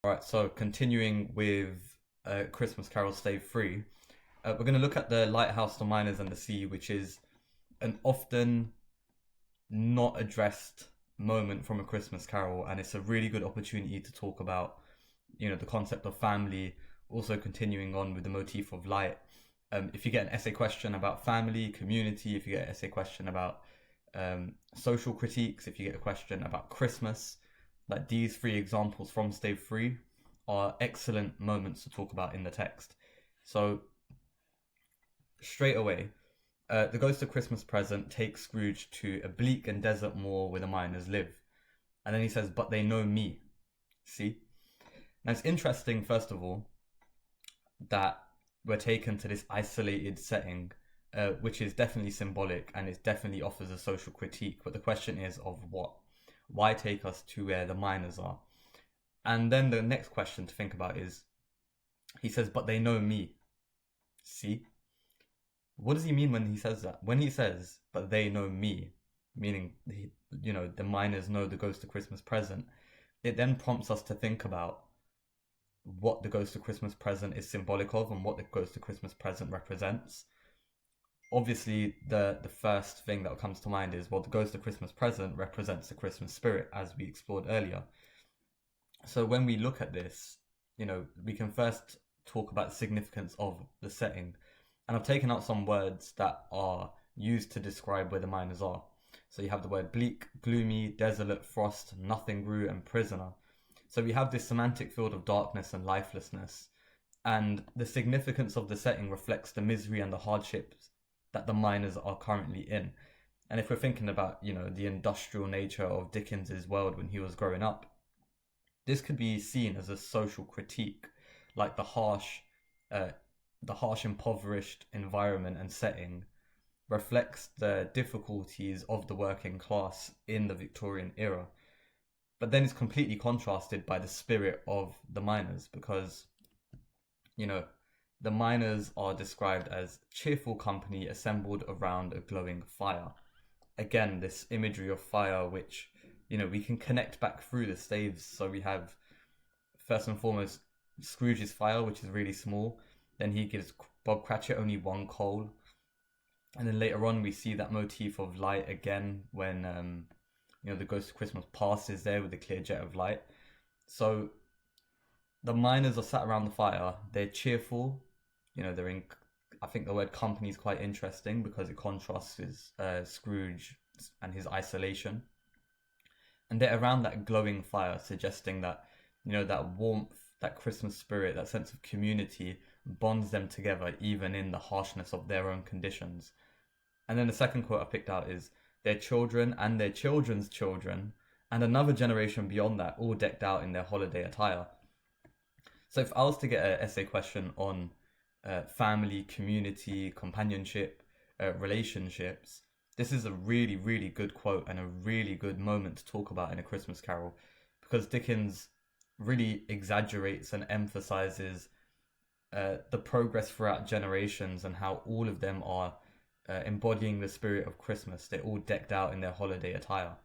Right, so continuing with Christmas Carol Stave 3, we're going to look at the Lighthouse, the Miners, and the Sea, which is an often not addressed moment from a Christmas Carol, and it's a really good opportunity to talk about, the concept of family, also continuing on with the motif of light. If you get an essay question about family, community, if you get an essay question about social critiques, if you get a question about Christmas, like these three examples from Stave 3 are excellent moments to talk about in the text. So, straight away, the Ghost of Christmas Present takes Scrooge to a bleak and desert moor where the miners live. And then he says, but they know me. See? Now it's interesting, first of all, that we're taken to this isolated setting, which is definitely symbolic and it definitely offers a social critique. But the question is of what? Why take us to where the miners are? And then the next question to think about is, he says, but they know me. See? What does he mean when he says that? When he says, but they know me, meaning, the miners know the Ghost of Christmas Present, it then prompts us to think about what the Ghost of Christmas Present is symbolic of and what the Ghost of Christmas Present represents. Obviously, the first thing that comes to mind is, well, the Ghost of Christmas Present represents the Christmas spirit, as we explored earlier. So when we look at this, we can first talk about the significance of the setting. And I've taken out some words that are used to describe where the miners are. So you have the word bleak, gloomy, desolate, frost, nothing grew, and prisoner. So we have this semantic field of darkness and lifelessness. And the significance of the setting reflects the misery and the hardships that the miners are currently in. And if we're thinking about, the industrial nature of Dickens's world when he was growing up, this could be seen as a social critique, like the harsh, impoverished environment and setting reflects the difficulties of the working class in the Victorian era. But then it's completely contrasted by the spirit of the miners because, the miners are described as cheerful company assembled around a glowing fire. Again, this imagery of fire, which, we can connect back through the staves. So we have, first and foremost, Scrooge's fire, which is really small. Then he gives Bob Cratchit only one coal. And then later on, we see that motif of light again when, the Ghost of Christmas Past is there with a clear jet of light. So the miners are sat around the fire. They're cheerful. They're in. I think the word company is quite interesting because it contrasts with Scrooge and his isolation. And they're around that glowing fire, suggesting that, that warmth, that Christmas spirit, that sense of community bonds them together even in the harshness of their own conditions. And then the second quote I picked out is, their children and their children's children and another generation beyond that, all decked out in their holiday attire. So if I was to get an essay question on family, community, companionship, relationships, this is a really, really good quote and a really good moment to talk about in A Christmas Carol, because Dickens really exaggerates and emphasizes the progress throughout generations and how all of them are embodying the spirit of Christmas. They're all decked out in their holiday attire.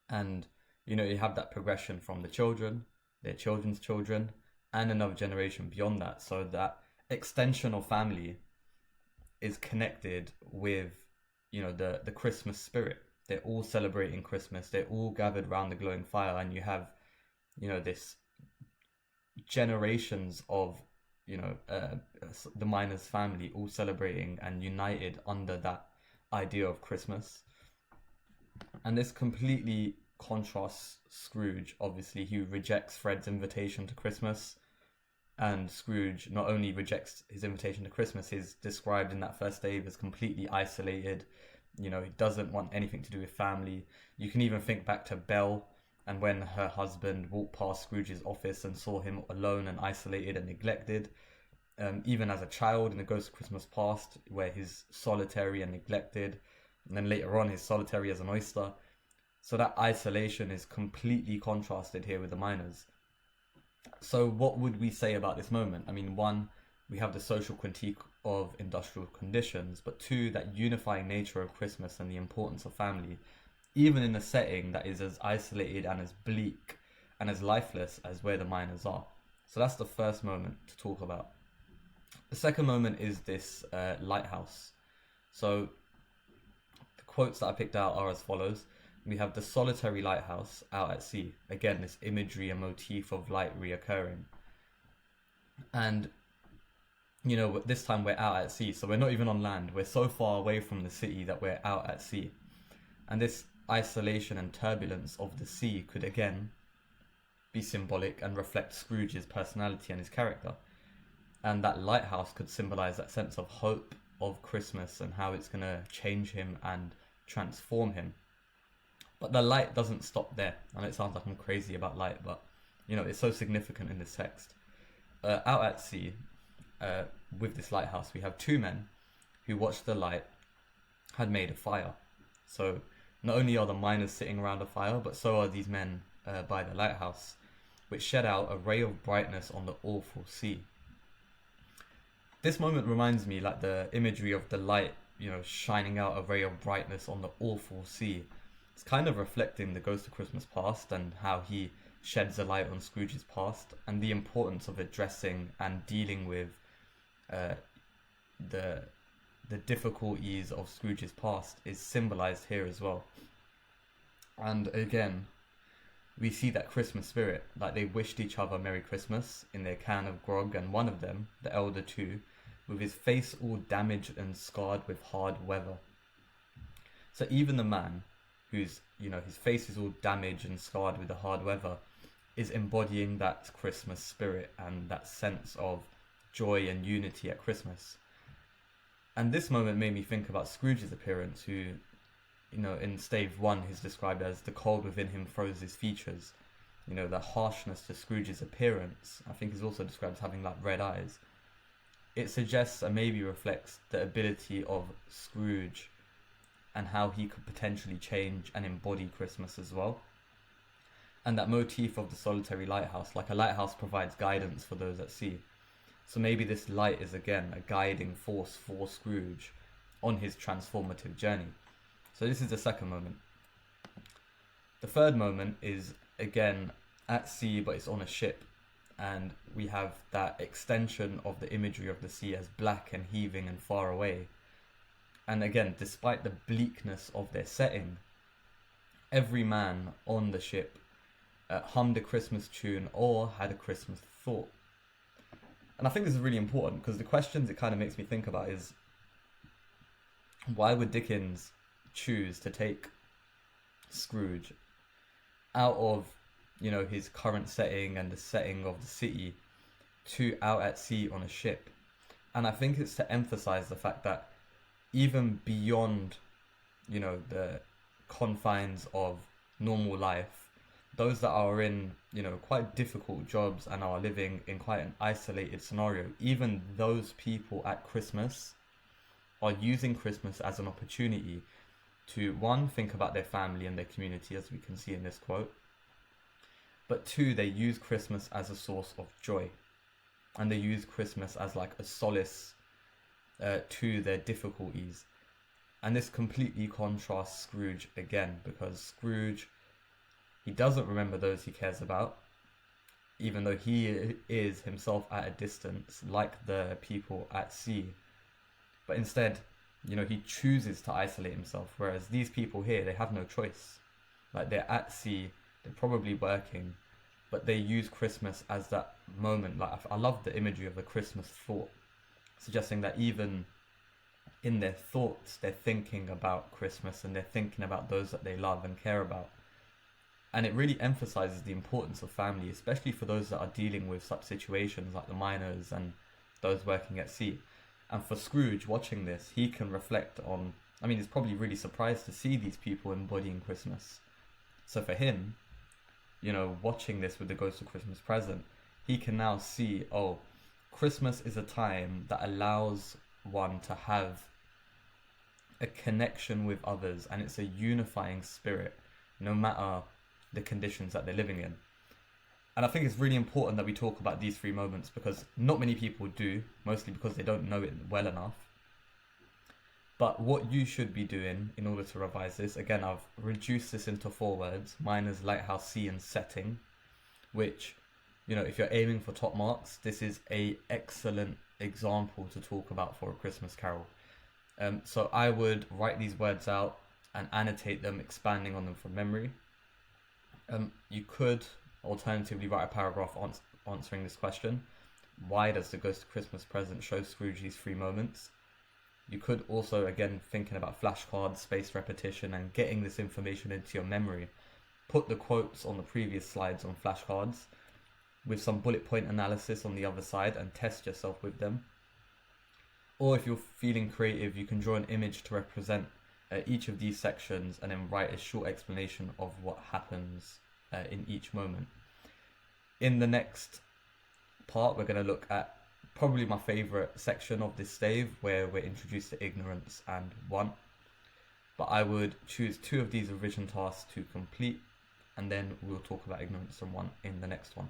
And, you have that progression from the children, their children's children, and another generation beyond that. So that extension of family is connected with, the Christmas spirit. They're all celebrating Christmas. They're all gathered around the glowing fire. And you have, this generations of, the miners' family all celebrating and united under that idea of Christmas. And this completely contrasts Scrooge, obviously, who rejects Fred's invitation to Christmas. And Scrooge not only rejects his invitation to Christmas, he's described in that first stave as completely isolated. He doesn't want anything to do with family. You can even think back to Belle, and when her husband walked past Scrooge's office and saw him alone and isolated and neglected, even as a child in The Ghost of Christmas Past, where he's solitary and neglected, and then later on he's solitary as an oyster. So that isolation is completely contrasted here with the miners. So what would we say about this moment? I mean, one, we have the social critique of industrial conditions, but two, that unifying nature of Christmas and the importance of family, even in a setting that is as isolated and as bleak and as lifeless as where the miners are. So that's the first moment to talk about. The second moment is this lighthouse. So the quotes that I picked out are as follows. We have the solitary lighthouse out at sea. Again, this imagery and motif of light reoccurring. And, you know, this time we're out at sea. So we're not even on land. We're so far away from the city that we're out at sea. And this isolation and turbulence of the sea could again be symbolic and reflect Scrooge's personality and his character. And that lighthouse could symbolize that sense of hope of Christmas and how it's going to change him and transform him. But the light doesn't stop there. I know it sounds like I'm crazy about light, but you know, it's so significant in this text. Out at sea, with this lighthouse, we have two men who watched the light had made a fire. So not only are the miners sitting around a fire, but so are these men by the lighthouse, which shed out a ray of brightness on the awful sea. This moment reminds me like the imagery of the light, you know, shining out a ray of brightness on the awful sea. It's kind of reflecting the Ghost of Christmas Past and how he sheds a light on Scrooge's past and the importance of addressing and dealing with the difficulties of Scrooge's past is symbolized here as well. And again, we see that Christmas spirit, like they wished each other Merry Christmas in their can of grog, and one of them, the elder two, with his face all damaged and scarred with hard weather. So even the man who's, you know, his face is all damaged and scarred with the hard weather is embodying that Christmas spirit and that sense of joy and unity at Christmas. And this moment made me think about Scrooge's appearance, who, you know, in stave 1 he's described as the cold within him froze his features. You know, the harshness to Scrooge's appearance, I think, is also described as having like red eyes. It suggests and maybe reflects the ability of Scrooge and how he could potentially change and embody Christmas as well. And that motif of the solitary lighthouse, like a lighthouse provides guidance for those at sea. So maybe this light is again a guiding force for Scrooge on his transformative journey. So this is the second moment. The third moment is again at sea, but it's on a ship. And we have that extension of the imagery of the sea as black and heaving and far away. And again, despite the bleakness of their setting, every man on the ship hummed a Christmas tune or had a Christmas thought. And I think this is really important because the questions it kind of makes me think about is, why would Dickens choose to take Scrooge out of, you know, his current setting and the setting of the city to out at sea on a ship? And I think it's to emphasize the fact that even beyond, you know, the confines of normal life, those that are in, you know, quite difficult jobs and are living in quite an isolated scenario, even those people at Christmas are using Christmas as an opportunity to, one, think about their family and their community, as we can see in this quote, but two, they use Christmas as a source of joy, and they use Christmas as like a solace to their difficulties. And this completely contrasts Scrooge again, because Scrooge, he doesn't remember those he cares about, even though he is himself at a distance, like the people at sea. But instead, you know, he chooses to isolate himself, whereas these people here, they have no choice. Like, they're at sea, they're probably working, but they use Christmas as that moment. Like, I love the imagery of the Christmas thought, suggesting that even in their thoughts, they're thinking about Christmas and they're thinking about those that they love and care about. And it really emphasizes the importance of family, especially for those that are dealing with such situations like the miners and those working at sea. And for Scrooge, watching this, he can reflect on, I mean, he's probably really surprised to see these people embodying Christmas. So for him, you know, watching this with the Ghost of Christmas Present, he can now see, oh, Christmas is a time that allows one to have a connection with others, and it's a unifying spirit, no matter the conditions that they're living in. And I think it's really important that we talk about these three moments, because not many people do, mostly because they don't know it well enough. But what you should be doing in order to revise this, again, I've reduced this into 4 words. Mine is lighthouse, sea, and setting. which, if you're aiming for top marks, this is a excellent example to talk about for A Christmas Carol. So I would write these words out and annotate them, expanding on them from memory. You could alternatively write a paragraph answering this question. Why does the Ghost of Christmas Present show Scrooge these 3 moments? You could also, again, thinking about flashcards, spaced repetition, and getting this information into your memory, put the quotes on the previous slides on flashcards with some bullet point analysis on the other side and test yourself with them. Or if you're feeling creative, you can draw an image to represent each of these sections and then write a short explanation of what happens in each moment. In the next part, we're going to look at probably my favourite section of this stave, where we're introduced to ignorance and want. But I would choose 2 of these revision tasks to complete, and then we'll talk about ignorance and want in the next one.